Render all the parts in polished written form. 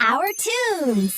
our tunes.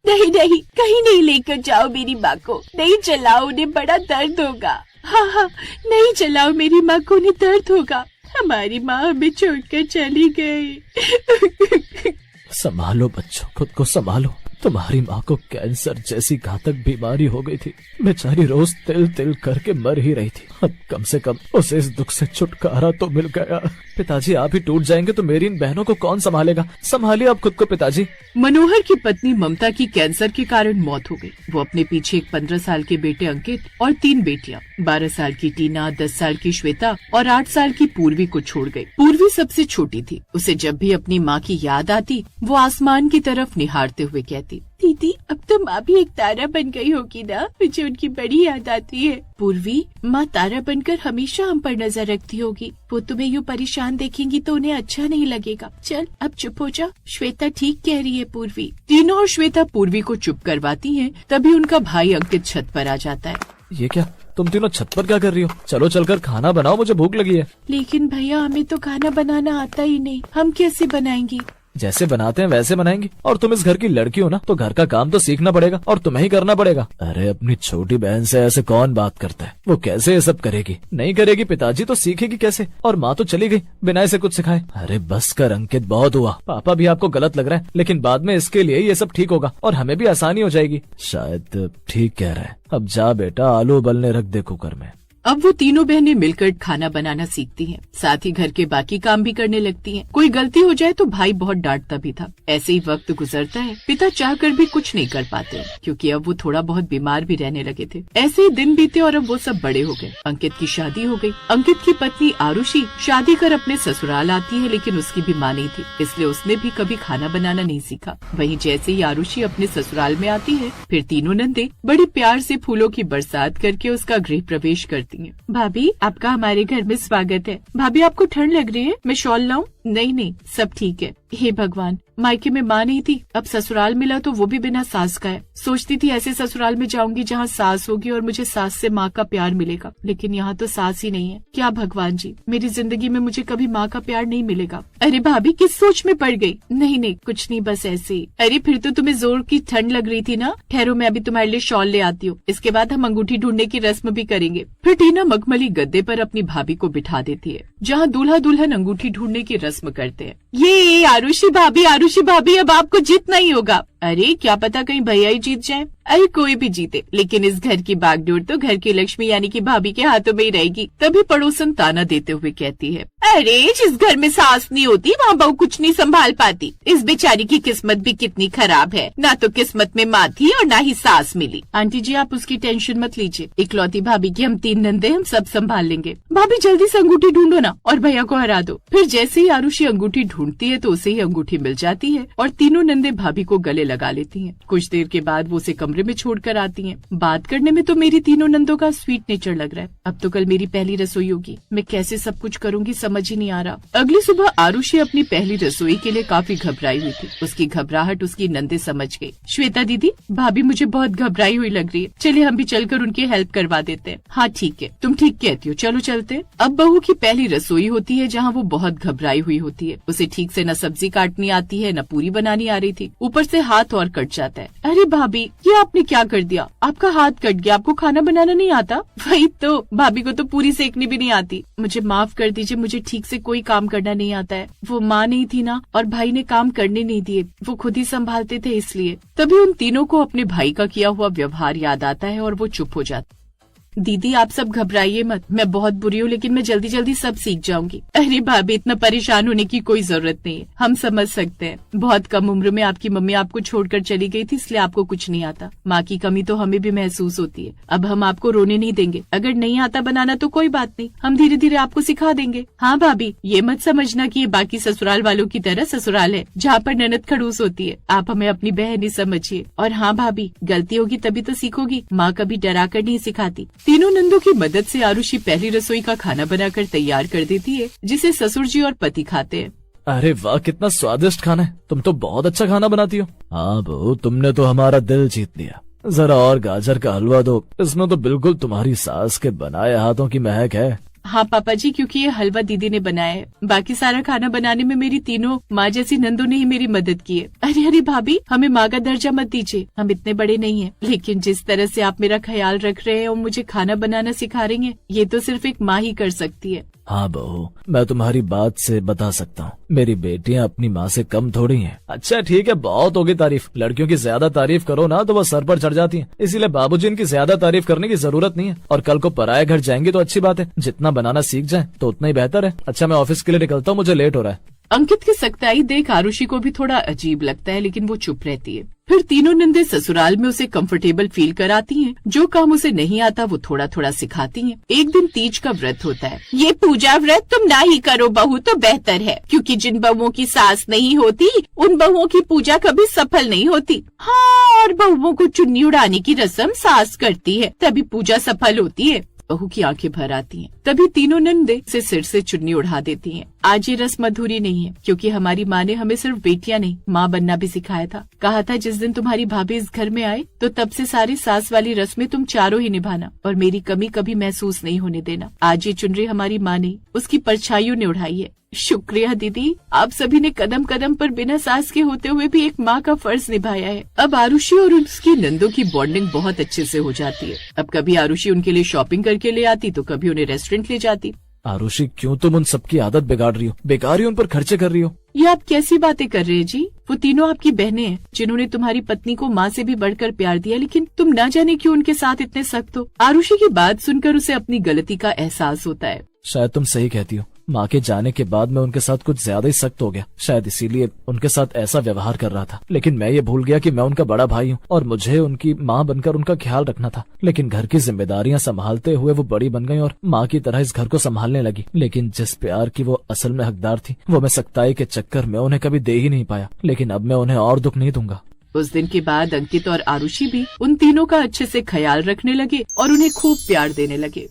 नहीं नहीं, कहीं नहीं लेकर जाओ मेरी माँ को। नहीं चलाओ, उन्हें बड़ा दर्द होगा। हाँ हाँ, नहीं चलाओ मेरी माँ को, उन्हें दर्द होगा। हमारी माँ हमें छोड़कर चली गई। संभालो बच्चों, खुद को संभालो। तुम्हारी माँ को कैंसर जैसी घातक बीमारी हो गई थी। बेचारी रोज तिल तिल करके मर ही रही थी। अब कम से कम उसे इस दुख से छुटकारा तो मिल गया। पिताजी आप ही टूट जाएंगे तो मेरी इन बहनों को कौन संभालेगा? संभालिए आप खुद को पिताजी। मनोहर की पत्नी ममता की कैंसर के कारण मौत हो गई। वो अपने पीछे एक 15 साल के बेटे अंकित और 3 बेटियां, 12 साल की टीना, 10 साल की श्वेता और 8 साल की पूर्वी को छोड़ गई। पूर्वी सबसे छोटी थी। उसे जब भी अपनी माँ की याद आती, वो आसमान की तरफ निहारते हुए कहती, दीदी अब तो माँ भी एक तारा बन गई होगी ना, मुझे उनकी बड़ी याद आती है। पूर्वी, माँ तारा बनकर हमेशा हम पर नजर रखती होगी। वो तुम्हें यूँ परेशान देखेंगी तो उन्हें अच्छा नहीं लगेगा। चल अब चुप हो जा, श्वेता ठीक कह रही है पूर्वी। टीना और श्वेता पूर्वी को चुप करवाती हैं। तभी उनका भाई अंकित छत पर आ जाता है। ये क्या, तुम तीनों छत पर क्या कर रही हो? चलो चलकर खाना बनाओ, मुझे भूख लगी है। लेकिन भैया हमें तो खाना बनाना आता ही नहीं, हम कैसे बनाएंगे? जैसे बनाते हैं वैसे बनाएंगे। और तुम इस घर की लड़की हो ना, तो घर का काम तो सीखना पड़ेगा और तुम्हें ही करना पड़ेगा। अरे अपनी छोटी बहन से ऐसे कौन बात करता है? वो कैसे ये सब करेगी? नहीं करेगी पिताजी तो सीखेगी कैसे? और माँ तो चली गई बिना इसे कुछ सिखाए। अरे बस कर अंकित, बहुत हुआ। पापा भी आपको गलत लग रहा है, लेकिन बाद में इसके लिए ये सब ठीक होगा और हमें भी आसानी हो जाएगी। शायद ठीक कह रहा है। अब जा बेटा, आलू उबलने रख दे कुकर में। अब वो तीनों बहनें मिलकर खाना बनाना सीखती हैं, साथ ही घर के बाकी काम भी करने लगती हैं। कोई गलती हो जाए तो भाई बहुत डांटता भी था। ऐसे ही वक्त गुजरता है। पिता चाहकर भी कुछ नहीं कर पाते, क्योंकि अब वो थोड़ा बहुत बीमार भी रहने लगे थे। ऐसे ही दिन बीते और अब वो सब बड़े हो गए। अंकित की शादी हो गई। अंकित की पत्नी आरुषि शादी कर अपने ससुराल आती है, लेकिन उसकी भी माँ नहीं थी, इसलिए उसने भी कभी खाना बनाना नहीं सीखा। वहीं जैसे ही आरुषि अपने ससुराल में आती है, फिर तीनों नंदे बड़े प्यार से फूलों की बरसात करके उसका गृह प्रवेश करती हैं। भाभी आपका हमारे घर में स्वागत है। भाभी आपको ठंड लग रही है, मैं शॉल लाऊं? नहीं नहीं, सब ठीक है। हे भगवान, मायके में माँ नहीं थी, अब ससुराल मिला तो वो भी बिना सास का है। सोचती थी ऐसे ससुराल में जाऊंगी जहाँ सास होगी और मुझे सास से माँ का प्यार मिलेगा, लेकिन यहाँ तो सास ही नहीं है। क्या भगवान जी, मेरी जिंदगी में मुझे कभी माँ का प्यार नहीं मिलेगा। अरे भाभी किस सोच में पड़ गई? नहीं नहीं कुछ नहीं, बस ऐसे ही। अरे फिर तो तुम्हें जोर की ठंड लग रही थी ना। ठहरो, मैं अभी तुम्हारे लिए शॉल ले आती हूँ। इसके बाद हम अंगूठी ढूंढने की रस्म भी करेंगे। फिर टीना मखमली गद्दे पर अपनी भाभी को बिठा देती है, जहाँ दूल्हा दुल्हन अंगूठी ढूंढने की रस्म करते हैं। ये आरुषि भाभी अब आपको जीतना ही होगा। अरे क्या पता कहीं भैया ही जीत जाए। अरे कोई भी जीते, लेकिन इस घर की बागडोर तो घर की लक्ष्मी यानी कि भाभी के हाथों में ही रहेगी। तभी पड़ोसन ताना देते हुए कहती है, अरे जिस घर में सास नहीं होती वहाँ बहू कुछ नहीं संभाल पाती। इस बेचारी की किस्मत भी कितनी खराब है, ना तो किस्मत में माँ थी और ना ही सास मिली। आंटी जी आप उसकी टेंशन मत लीजिए, इकलौती भाभी की हम 3 नंदे, हम सब संभाल लेंगे। भाभी जल्दी से अंगूठी ढूंढो ना और भैया को हरा दो। फिर जैसे ही आरुषि अंगूठी ढूंढती है तो उसे ही अंगूठी मिल जाती है और तीनों नंदे भाभी को गले लगा लेती हैं। कुछ देर के बाद वो उसे कमरे में छोड़कर आती हैं। बात करने में तो मेरी तीनों नंदों का स्वीट नेचर लग रहा है। अब तो कल मेरी पहली रसोई होगी, मैं कैसे सब कुछ करूंगी समझ ही नहीं आ रहा। अगली सुबह आरुषि अपनी पहली रसोई के लिए काफी घबराई हुई थी। उसकी घबराहट उसकी नंदे समझ गई। श्वेता दीदी, भाभी मुझे बहुत घबराई हुई लग रही है, चलिए हम भी चलकर उनकी हेल्प करवा देते हैं। हाँ ठीक है, तुम ठीक कहती हो, चलो चलते हैं। अब बहू की पहली रसोई होती है, जहाँ वो बहुत घबराई हुई होती है। उसे ठीक से न सब्जी काटनी आती है, न पूरी बनानी आ रही थी, ऊपर से हाथ और कट जाता है। अरे भाभी ये आपने क्या कर दिया? आपका हाथ कट गया, आपको खाना बनाना नहीं आता? वही तो, भाभी को तो पूरी सेकनी भी नहीं आती। मुझे माफ कर दीजिए, मुझे ठीक से कोई काम करना नहीं आता है। वो माँ नहीं थी ना, और भाई ने काम करने नहीं दिए, वो खुद ही संभालते थे इसलिए। तभी उन तीनों को अपने भाई का किया हुआ व्यवहार याद आता है और वो चुप हो जाते। दीदी आप सब घबराइए मत, मैं बहुत बुरी हूँ, लेकिन मैं जल्दी जल्दी सब सीख जाऊंगी। अरे भाभी इतना परेशान होने की कोई जरूरत नहीं है, हम समझ सकते हैं। बहुत कम उम्र में आपकी मम्मी आपको छोड़कर चली गई थी, इसलिए आपको कुछ नहीं आता। माँ की कमी तो हमें भी महसूस होती है। अब हम आपको रोने नहीं देंगे। अगर नहीं आता बनाना तो कोई बात नहीं, हम धीरे धीरे आपको सिखा देंगे। हाँ भाभी, ये मत समझना कि ये बाकी ससुराल वालों की तरह ससुराल है जहाँ पर ननद खड़ूस होती है। आप हमें अपनी बहन ही समझिए। और हाँ भाभी, गलती होगी तभी तो सीखोगी, माँ कभी डरा कर नहीं सिखाती। तीनों नंदों की मदद से आरुषि पहली रसोई का खाना बनाकर तैयार कर देती है, जिसे ससुर जी और पति खाते हैं। अरे वाह, कितना स्वादिष्ट खाना है। तुम तो बहुत अच्छा खाना बनाती हो। हाँ बहू, तुमने तो हमारा दिल जीत लिया। जरा और गाजर का हलवा दो, इसमें तो बिल्कुल तुम्हारी सास के बनाए हाथों की महक है। हाँ पापा जी, क्योंकि ये हलवा दीदी ने बनाया है। बाकी सारा खाना बनाने में मेरी तीनों माँ जैसी नंदों ने ही मेरी मदद की है। अरे अरे भाभी, हमें माँ का दर्जा मत दीजिए, हम इतने बड़े नहीं हैं। लेकिन जिस तरह से आप मेरा ख्याल रख रहे हैं और मुझे खाना बनाना सिखा रही हैं, ये तो सिर्फ एक माँ ही कर सकती है। हाँ बहू, मैं तुम्हारी बात से बता सकता हूँ, मेरी बेटियाँ अपनी माँ से कम थोड़ी हैं। अच्छा ठीक है, बहुत होगी तारीफ। लड़कियों की ज्यादा तारीफ करो ना तो वो सर पर चढ़ जाती हैं, इसीलिए बाबूजी इनकी ज्यादा तारीफ करने की जरूरत नहीं है। और कल को पराये घर जाएंगी तो अच्छी बात है, जितना बनाना सीख जाए तो उतना ही बेहतर है। अच्छा मैं ऑफिस के लिए निकलता हूँ, मुझे लेट हो रहा है। अंकित की सख्ताई देख आरुषि को भी थोड़ा अजीब लगता है, लेकिन वो चुप रहती है। फिर तीनों नंदे ससुराल में उसे कंफर्टेबल फील कराती हैं। जो काम उसे नहीं आता वो थोड़ा थोड़ा सिखाती हैं। एक दिन तीज का व्रत होता है। ये पूजा व्रत तुम ना ही करो बहू तो बेहतर है, क्योंकि जिन बहुओं की सास नहीं होती उन बहुओं की पूजा कभी सफल नहीं होती। हाँ, और बहुओं को चुन्नी उड़ाने की रस्म सास करती है, तभी पूजा सफल होती है। बहू की आंखें भर आती हैं। तभी तीनों नंदे से सिर से चुन्नी उड़ा देती हैं। आज ये रस्म अधूरी नहीं है, क्योंकि हमारी माँ ने हमें सिर्फ बेटियां नहीं माँ बनना भी सिखाया था। कहा था जिस दिन तुम्हारी भाभी इस घर में आए तो तब से सारी सास वाली रस्में तुम चारों ही निभाना और मेरी कमी कभी महसूस नहीं होने देना। आज ये चुनरी हमारी माँ नहीं, उसकी परछाइयों ने उड़ाई है। शुक्रिया दीदी, आप सभी ने कदम कदम पर बिना सास के होते हुए भी एक माँ का फर्ज निभाया है। अब आरुषि और उसकी नंदों की बॉन्डिंग बहुत अच्छे से हो जाती है। अब कभी आरुषि उनके लिए शॉपिंग करके ले आती तो कभी उन्हें रेस्टोरेंट ले जाती। आरुषि क्यों तुम उन सबकी आदत बिगाड़ रही हो, बेकार ही उन पर खर्चे कर रही हो। ये आप कैसी बातें कर रहे हैं जी? वो तीनों आपकी बहनें हैं, जिन्होंने तुम्हारी पत्नी को माँ से भी बढ़कर प्यार दिया, लेकिन तुम ना जाने क्यों उनके साथ इतने सख्त हो। आरुषि की बात सुनकर उसे अपनी गलती का एहसास होता है। शायद तुम सही कहती हो, माँ के जाने के बाद मैं उनके साथ कुछ ज्यादा ही सख्त हो गया, शायद इसीलिए उनके साथ ऐसा व्यवहार कर रहा था। लेकिन मैं ये भूल गया कि मैं उनका बड़ा भाई हूँ और मुझे उनकी माँ बनकर उनका ख्याल रखना था। लेकिन घर की जिम्मेदारियां संभालते हुए वो बड़ी बन गई और माँ की तरह इस घर को संभालने लगी। लेकिन जिस प्यार की वो असल में हकदार थी वो मैं सख्ताई के चक्कर में उन्हें कभी दे ही नहीं पाया। लेकिन अब मैं उन्हें और दुख नहीं दूंगा। उस दिन के बाद अंकित और आरुषि भी उन तीनों का अच्छे से ख्याल रखने लगे और उन्हें खूब प्यार देने लगे।